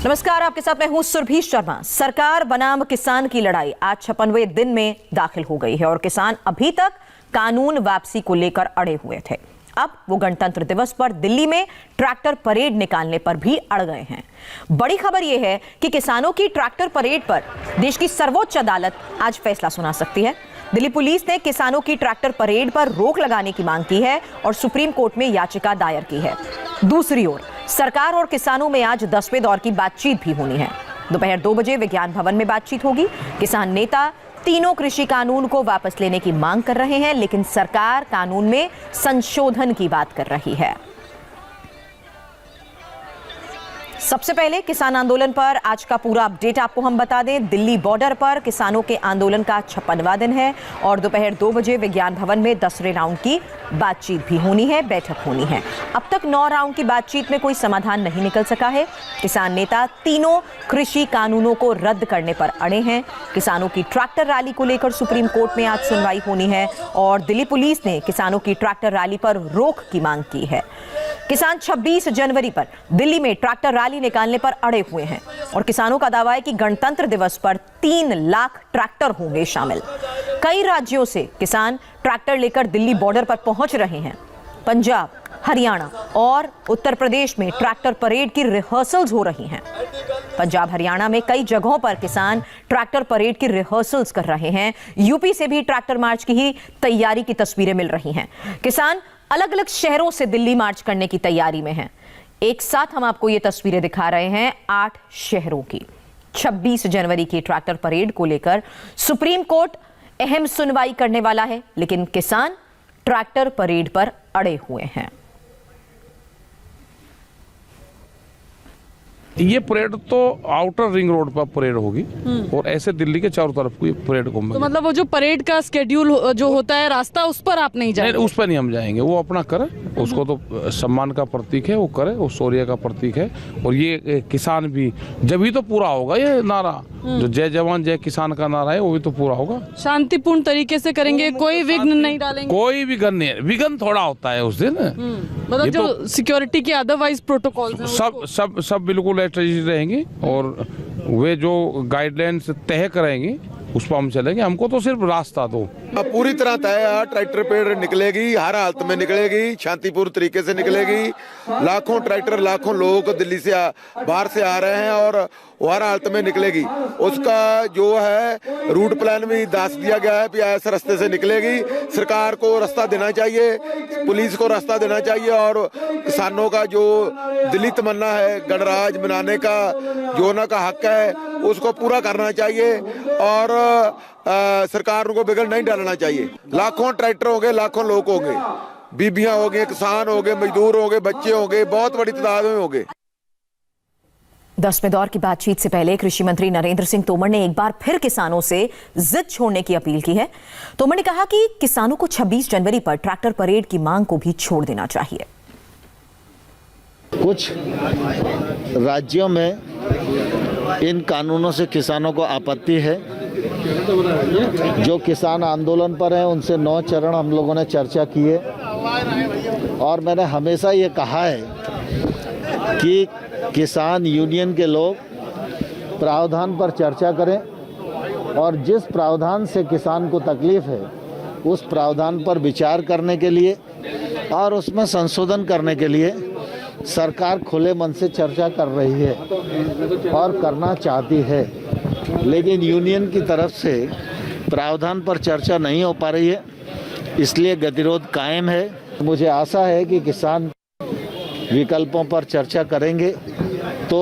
नमस्कार, आपके साथ मैं हूं सुरभि शर्मा। सरकार बनाम किसान की लड़ाई आज 56वें दिन में दाखिल हो गई है और किसान अभी तक कानून वापसी को लेकर अड़े हुए थे। अब वो गणतंत्र दिवस पर दिल्ली में ट्रैक्टर परेड निकालने पर भी अड़ गए हैं। बड़ी खबर यह है कि किसानों की ट्रैक्टर परेड पर देश की सर्वोच्च अदालत आज फैसला सुना सकती है। दिल्ली पुलिस ने किसानों की ट्रैक्टर परेड पर रोक लगाने की मांग की है और सुप्रीम कोर्ट में याचिका दायर की है। दूसरी ओर सरकार और किसानों में आज 10वें दौर की बातचीत भी होनी है। दोपहर 2 बजे विज्ञान भवन में बातचीत होगी। किसान नेता तीनों कृषि कानून को वापस लेने की मांग कर रहे हैं, लेकिन सरकार कानून में संशोधन की बात कर रही है। सबसे पहले किसान आंदोलन पर आज का पूरा अपडेट आपको हम बता दें। दिल्ली बॉर्डर पर किसानों के आंदोलन का 56वां दिन है और दोपहर 2 बजे विज्ञान भवन में 10वें राउंड की बातचीत भी होनी है, बैठक होनी है। अब तक 9 राउंड की बातचीत में कोई समाधान नहीं निकल सका है। किसान नेता तीनों कृषि कानूनों को रद्द करने पर अड़े हैं। किसानों की ट्रैक्टर रैली को लेकर सुप्रीम कोर्ट में आज सुनवाई होनी है और दिल्ली पुलिस ने किसानों की ट्रैक्टर रैली पर रोक की मांग की है। किसान 26 जनवरी पर दिल्ली में ट्रैक्टर रैली निकालने पर अड़े हुए हैं और किसानों का दावा है कि गणतंत्र दिवस पर 3 लाख ट्रैक्टर होंगे शामिल। कई राज्यों से किसान ट्रैक्टर लेकर दिल्ली बॉर्डर पर पहुंच रहे हैं। पंजाब, हरियाणा और उत्तर प्रदेश में ट्रैक्टर परेड की रिहर्सल्स हो रही हैं। पंजाब, हरियाणा में कई जगहों पर किसान ट्रैक्टर परेड की रिहर्सल्स कर रहे हैं। यूपी से भी ट्रैक्टर मार्च की ही तैयारी की तस्वीरें मिल रही हैं। किसान अलग अलग शहरों से दिल्ली मार्च करने की तैयारी में हैं। एक साथ हम आपको ये तस्वीरें दिखा रहे हैं 8 शहरों की। 26 जनवरी की ट्रैक्टर परेड को लेकर सुप्रीम कोर्ट अहम सुनवाई करने वाला है, लेकिन किसान ट्रैक्टर परेड पर अड़े हुए हैं। ये परेड तो आउटर रिंग रोड पर परेड होगी और ऐसे दिल्ली के चारों तरफ की परेड घूमेंगे। तो मतलब वो जो परेड का स्केड्यूल जो होता है रास्ता, उस पर आप नहीं जाएंगे? नहीं, उस पर नहीं हम जाएंगे। वो अपना करे, उसको तो सम्मान का प्रतीक है, वो करे, वो शौर्य का प्रतीक है। और ये किसान भी जब ही तो पूरा होगा ये नारा, जो जय जवान जय किसान का नारा है वो भी तो पूरा होगा। शांतिपूर्ण तरीके से करेंगे, कोई विघ्न नहीं डालेंगे? कोई विघ्न नहीं है। विघ्न थोड़ा होता है उस दिन, मतलब जो सिक्योरिटी के अदरवाइज प्रोटोकॉल सब बिल्कुल रहेंगी और वे जो गाइडलाइंस तय करेंगी उस पर हम चलेंगे। हमको तो सिर्फ रास्ता दो। पूरी तरह तय है। ट्रैक्टर परेड निकलेगी, हर हालत में निकलेगी, शांतिपूर्ण तरीके से निकलेगी। लाखों ट्रैक्टर, लाखों लोग दिल्ली से बाहर से आ रहे हैं और हर हालत में निकलेगी। उसका जो है रूट प्लान भी दस दिया गया है कि ऐसे रास्ते से निकलेगी। सरकार को रास्ता देना चाहिए, पुलिस को रास्ता देना चाहिए और किसानों का जो दिली तमन्ना है गणराज बनाने का, जो उनका हक है, उसको पूरा करना चाहिए और सरकार को बिगड़ नहीं डालना चाहिए। लाखों ट्रैक्टर होंगे, लाखों लोग होंगे, बीबियां होंगे, किसान होंगे, मजदूर होंगे, बच्चे होंगे, बहुत बड़ी तादाद में होंगे। 10वें दौर की बातचीत से पहले कृषि मंत्री नरेंद्र सिंह तोमर ने एक बार फिर किसानों से जिद छोड़ने की अपील की है। तोमर ने कहा कि किसानों को 26 जनवरी पर ट्रैक्टर परेड की मांग को भी छोड़ देना चाहिए। कुछ राज्यों में इन कानूनों से किसानों को आपत्ति है। जो किसान आंदोलन पर हैं उनसे 9 चरण हम लोगों ने चर्चा की है और मैंने हमेशा ये कहा है कि किसान यूनियन के लोग प्रावधान पर चर्चा करें और जिस प्रावधान से किसान को तकलीफ है उस प्रावधान पर विचार करने के लिए और उसमें संशोधन करने के लिए सरकार खुले मन से चर्चा कर रही है और करना चाहती है, लेकिन यूनियन की तरफ से प्रावधान पर चर्चा नहीं हो पा रही है, इसलिए गतिरोध कायम है। मुझे आशा है कि किसान विकल्पों पर चर्चा करेंगे तो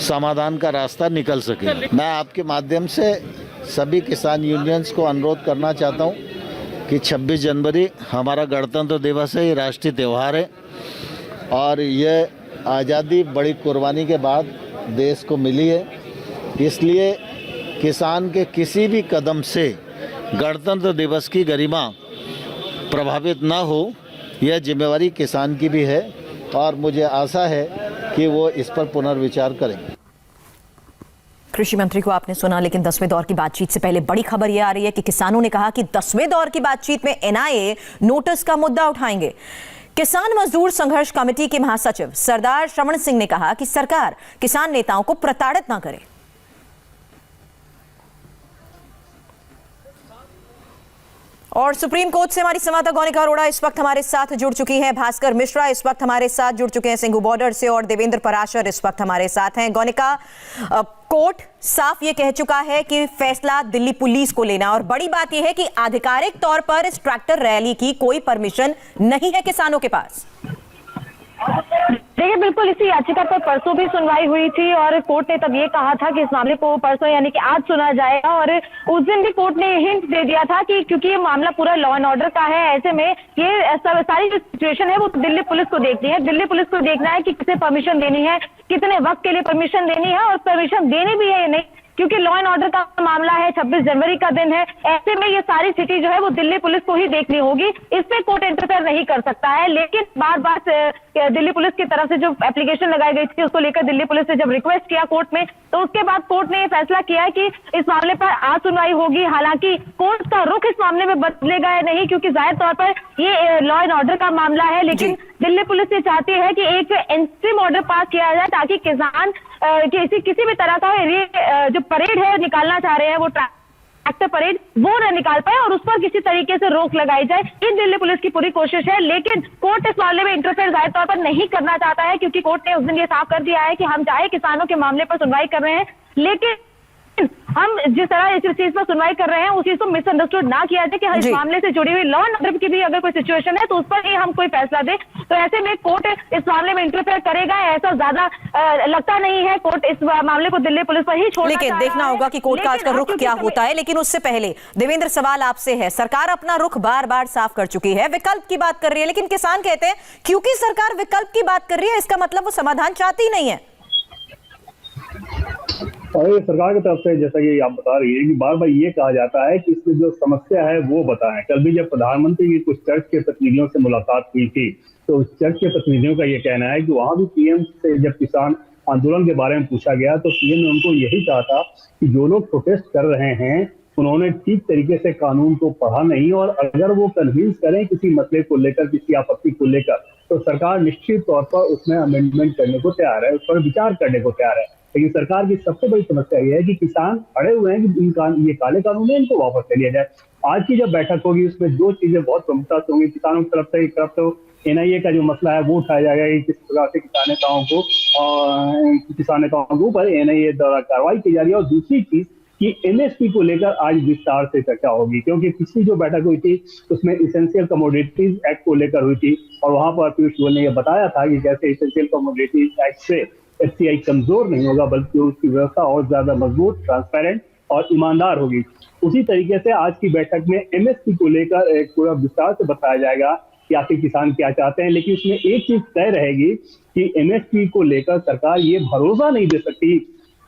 समाधान का रास्ता निकल सके। मैं आपके माध्यम से सभी किसान यूनियंस को अनुरोध करना चाहता हूं कि 26 जनवरी हमारा गणतंत्र दिवस है, ये राष्ट्रीय त्यौहार है और ये आज़ादी बड़ी कुर्बानी के बाद देश को मिली है। इसलिए किसान के किसी भी कदम से गणतंत्र दिवस की गरिमा प्रभावित ना हो, यह जिम्मेवारी किसान की भी है और मुझे आशा है कि वो इस पर पुनर्विचार करेंगे। कृषि मंत्री को आपने सुना, लेकिन 10वें दौर की बातचीत से पहले बड़ी खबर यह आ रही है कि किसानों ने कहा कि 10वें दौर की बातचीत में एनआईए नोटिस का मुद्दा उठाएंगे। किसान मजदूर संघर्ष कमेटी के महासचिव सरदार श्रवण सिंह ने कहा कि सरकार किसान नेताओं को प्रताड़ित न करे। और सुप्रीम कोर्ट से हमारी संवाददाता गौनिका अरोड़ा इस वक्त हमारे साथ जुड़ चुकी हैं, भास्कर मिश्रा इस वक्त हमारे साथ जुड़ चुके हैं सिंघू बॉर्डर से, और देवेंद्र पराशर इस वक्त हमारे साथ हैं। गौनिका, कोर्ट साफ ये कह चुका है कि फैसला दिल्ली पुलिस को लेना, और बड़ी बात यह है कि आधिकारिक तौर पर इस ट्रैक्टर रैली की कोई परमिशन नहीं है किसानों के पास। देखिए, बिल्कुल इसी याचिका पर परसों भी सुनवाई हुई थी और कोर्ट ने तब ये कहा था कि इस मामले को परसों यानी कि आज सुना जाएगा, और उस दिन भी कोर्ट ने हिंट दे दिया था कि क्योंकि ये मामला पूरा लॉ एंड ऑर्डर का है, ऐसे में ये सारी जो सिचुएशन है वो दिल्ली पुलिस को देखनी है। दिल्ली पुलिस को देखना है कि किसे परमिशन देनी है, कितने वक्त के लिए परमिशन देनी है, और परमिशन देनी भी है या नहीं, क्योंकि लॉ एंड ऑर्डर का मामला है, 26 जनवरी का दिन है। ऐसे में ये सारी स्थिति जो है वो दिल्ली पुलिस को ही देखनी होगी, इसमें कोर्ट इंटरफेयर नहीं कर सकता है। लेकिन बार बार दिल्ली पुलिस की तरफ से जो एप्लीकेशन लगाई गई थी उसको लेकर दिल्ली पुलिस ने जब रिक्वेस्ट किया कोर्ट में, तो उसके बाद कोर्ट ने ये फैसला किया है कि इस मामले पर आज सुनवाई होगी। हालांकि कोर्ट का रुख इस मामले में बदलेगा या नहीं, क्योंकि जाहिर तौर पर ये लॉ एंड ऑर्डर का मामला है, लेकिन दिल्ली पुलिस ये चाहती है कि एक इंटरिम ऑर्डर पास किया जाए ताकि किसान किसी भी तरह का जो परेड है निकालना चाह रहे हैं, वो ट्रैक्टर परेड वो न निकाल पाए और उस पर किसी तरीके से रोक लगाई जाए। ये दिल्ली पुलिस की पूरी कोशिश है, लेकिन कोर्ट इस मामले में इंटरफेयर जाहिर तौर पर नहीं करना चाहता है, क्योंकि कोर्ट ने उस दिन ये साफ कर दिया है कि हम चाहे किसानों के मामले पर सुनवाई कर रहे हैं, लेकिन हम जिस तरह इस चीज पर सुनवाई कर रहे हैं उस चीज को मिसअंडरस्टूड ना किया जाए कि इस मामले से जुड़ी हुई लॉ एंड ऑर्डर की भी अगर कोई सिचुएशन है तो उस पर ही हम कोई फैसला दें। तो ऐसे में कोर्ट इस मामले में इंटरफेयर करेगा ऐसा ज्यादा लगता नहीं है। कोर्ट इस मामले को दिल्ली पुलिस पर ही छोड़ना लेकिन चाह देखना रहा है। होगा कि कोर्ट का आज का रुख क्या होता है। लेकिन उससे पहले देवेंद्र, सवाल आपसे है, सरकार अपना रुख बार बार साफ कर चुकी है, विकल्प की बात कर रही है, लेकिन किसान कहते हैं क्योंकि सरकार विकल्प की बात कर रही है इसका मतलब वो समाधान चाहती नहीं है। और ये सरकार की तरफ से जैसा कि आप बता रही है कि बार बार ये कहा जाता है कि इसमें जो समस्या है वो बताएं। कल भी जब प्रधानमंत्री की कुछ चर्च के प्रतिनिधियों से मुलाकात हुई थी तो चर्च के प्रतिनिधियों का ये कहना है कि वहां भी पीएम से जब किसान आंदोलन के बारे में पूछा गया तो पीएम ने उनको यही कहा था कि जो लोग प्रोटेस्ट कर रहे हैं उन्होंने ठीक तरीके से कानून को पढ़ा नहीं, और अगर वो कन्विंस करें किसी मसले को लेकर, किसी आपत्ति को लेकर, तो सरकार निश्चित तौर पर उसमें अमेंडमेंट करने को तैयार है, उस पर विचार करने को तैयार है। लेकिन सरकार की सबसे बड़ी समस्या यह है कि किसान अड़े हुए हैं कि ये काले कानून है, इनको वापस ले लिया जाए। आज की जब बैठक होगी उसमें दो चीजें बहुत प्रमुखता से होंगी। किसानों की तरफ से एक तरफ तो एनआईए का जो मसला है वो उठाया जाएगा कि किस प्रकार से किसान नेताओं के ऊपर एनआईए द्वारा कार्रवाई की जा रही है, और दूसरी चीज कि एमएसपी को लेकर आज विस्तार से चर्चा होगी, क्योंकि पिछली जो बैठक हुई थी उसमें इसेंशियल कमोडिटीज एक्ट को लेकर हुई थी और वहां पर पीयूष गोयल ने यह बताया था कि जैसे इसेंशियल कमोडिटीज एक्ट से एफसीआई कमजोर नहीं होगा बल्कि उसकी व्यवस्था और ज्यादा मजबूत, ट्रांसपेरेंट और ईमानदार होगी। उसी तरीके से आज की बैठक में एमएसपी को लेकर एक पूरा विस्तार से बताया जाएगा कि आखिर किसान क्या चाहते हैं। लेकिन उसमें एक चीज तय रहेगी कि एमएसपी को लेकर सरकार ये भरोसा नहीं दे सकती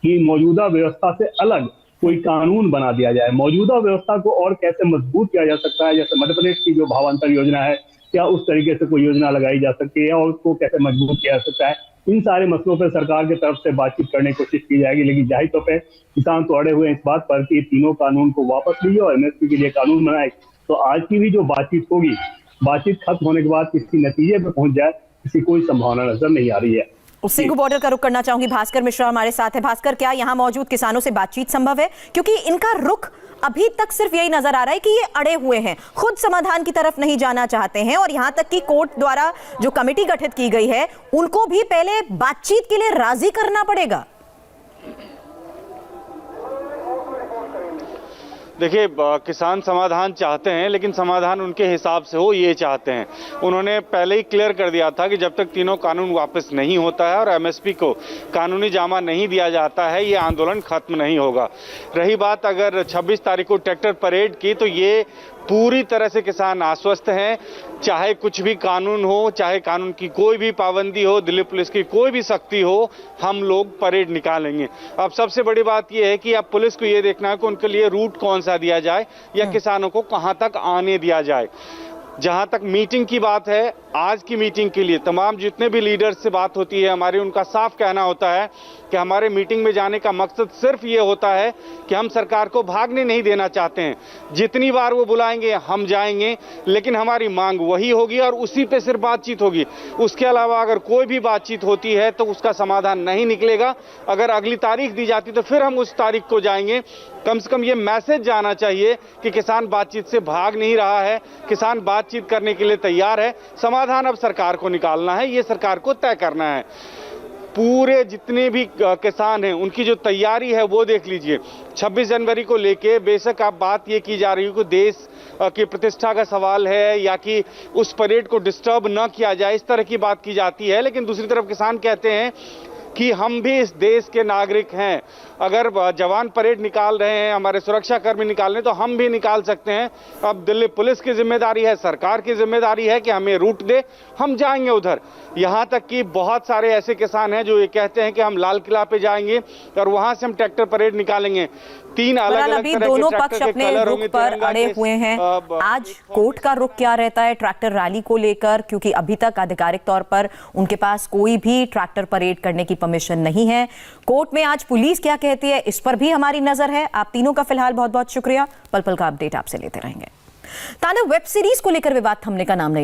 कि मौजूदा व्यवस्था से अलग कोई कानून बना दिया जाए। मौजूदा व्यवस्था को और कैसे मजबूत किया जा सकता है, जैसे मध्य प्रदेश की जो भावांतर योजना है, क्या उस तरीके से कोई योजना लगाई जा सकती है और उसको कैसे मजबूत किया जा सकता है, इन सारे मसलों पर सरकार की तरफ से बातचीत करने की कोशिश की जाएगी। लेकिन जाहिर तौर पर किसान तो अड़े हुए हैं इस बात पर कि तीनों कानून को वापस लीजिए और एमएसपी के लिए कानून बनाए। तो आज की भी जो बातचीत होगी, बातचीत खत्म होने के बाद किसी नतीजे पर पहुंच जाए, इसकी कोई संभावना नजर नहीं आ रही है। सिंघू बॉर्डर का रुख करना चाहूंगी, भास्कर मिश्रा हमारे साथ है। भास्कर, क्या यहां मौजूद किसानों से बातचीत संभव है? क्योंकि इनका रुख अभी तक सिर्फ यही नजर आ रहा है कि ये अड़े हुए हैं, खुद समाधान की तरफ नहीं जाना चाहते हैं, और यहां तक कि कोर्ट द्वारा जो कमेटी गठित की गई है उनको भी पहले बातचीत के लिए राजी करना पड़ेगा। देखिए, किसान समाधान चाहते हैं लेकिन समाधान उनके हिसाब से हो ये चाहते हैं। उन्होंने पहले ही क्लियर कर दिया था कि जब तक तीनों कानून वापस नहीं होता है और एमएसपी को कानूनी जामा नहीं दिया जाता है ये आंदोलन खत्म नहीं होगा। रही बात अगर 26 तारीख को ट्रैक्टर परेड की, तो ये पूरी तरह से किसान आश्वस्त हैं, चाहे कुछ भी कानून हो, चाहे कानून की कोई भी पाबंदी हो, दिल्ली पुलिस की कोई भी सख्ती हो, हम लोग परेड निकालेंगे। अब सबसे बड़ी बात यह है कि अब पुलिस को ये देखना है कि उनके लिए रूट कौन सा दिया जाए या किसानों को कहां तक आने दिया जाए। जहां तक मीटिंग की बात है, आज की मीटिंग के लिए तमाम जितने भी लीडर्स से बात होती है हमारी, उनका साफ कहना होता है कि हमारे मीटिंग में जाने का मकसद सिर्फ ये होता है कि हम सरकार को भागने नहीं देना चाहते हैं। जितनी बार वो बुलाएंगे हम जाएंगे, लेकिन हमारी मांग वही होगी और उसी पे सिर्फ बातचीत होगी। उसके अलावा अगर कोई भी बातचीत होती है तो उसका समाधान नहीं निकलेगा। अगर अगली तारीख दी जाती तो फिर हम उस तारीख को जाएंगे। कम से कम ये मैसेज जाना चाहिए कि किसान बातचीत से भाग नहीं रहा है, किसान बातचीत करने के लिए तैयार है। समाधान अब सरकार को निकालना है, ये सरकार को तय करना है। पूरे जितने भी किसान हैं उनकी जो तैयारी है वो देख लीजिए। 26 जनवरी को लेके बेशक आप बात ये की जा रही है कि देश की प्रतिष्ठा का सवाल है या कि उस परेड को डिस्टर्ब न किया जाए, इस तरह की बात की जाती है, लेकिन दूसरी तरफ किसान कहते हैं कि हम भी इस देश के नागरिक हैं। अगर जवान परेड निकाल रहे हैं, हमारे सुरक्षा कर्मी निकाल रहे हैं, तो हम भी निकाल सकते हैं। अब दिल्ली पुलिस की जिम्मेदारी है, सरकार की जिम्मेदारी है कि हमें रूट दे, हम जाएंगे उधर। यहाँ तक कि बहुत सारे ऐसे किसान हैं जो ये कहते हैं कि हम लाल किला पे जाएंगे और वहां से हम ट्रैक्टर परेड निकालेंगे। 3 अलग-अलग अभी तरह दोनों के पक्ष ट्रैक्टर के अपने कलर रुख होंगे, पर तिरंगा अड़े के, हुए हैं। आज कोर्ट का रुख क्या रहता है ट्रैक्टर रैली को लेकर, क्योंकि अभी तक आधिकारिक तौर पर उनके पास कोई भी ट्रैक्टर परेड करने की परमिशन नहीं है। कोर्ट में आज पुलिस क्या कहती है, इस पर भी हमारी नजर है। आप तीनों का फिलहाल बहुत बहुत शुक्रिया। पल पल का अपडेट आपसे लेते रहेंगे। ताना वेब सीरीज को लेकर विवाद थमने का नाम नहीं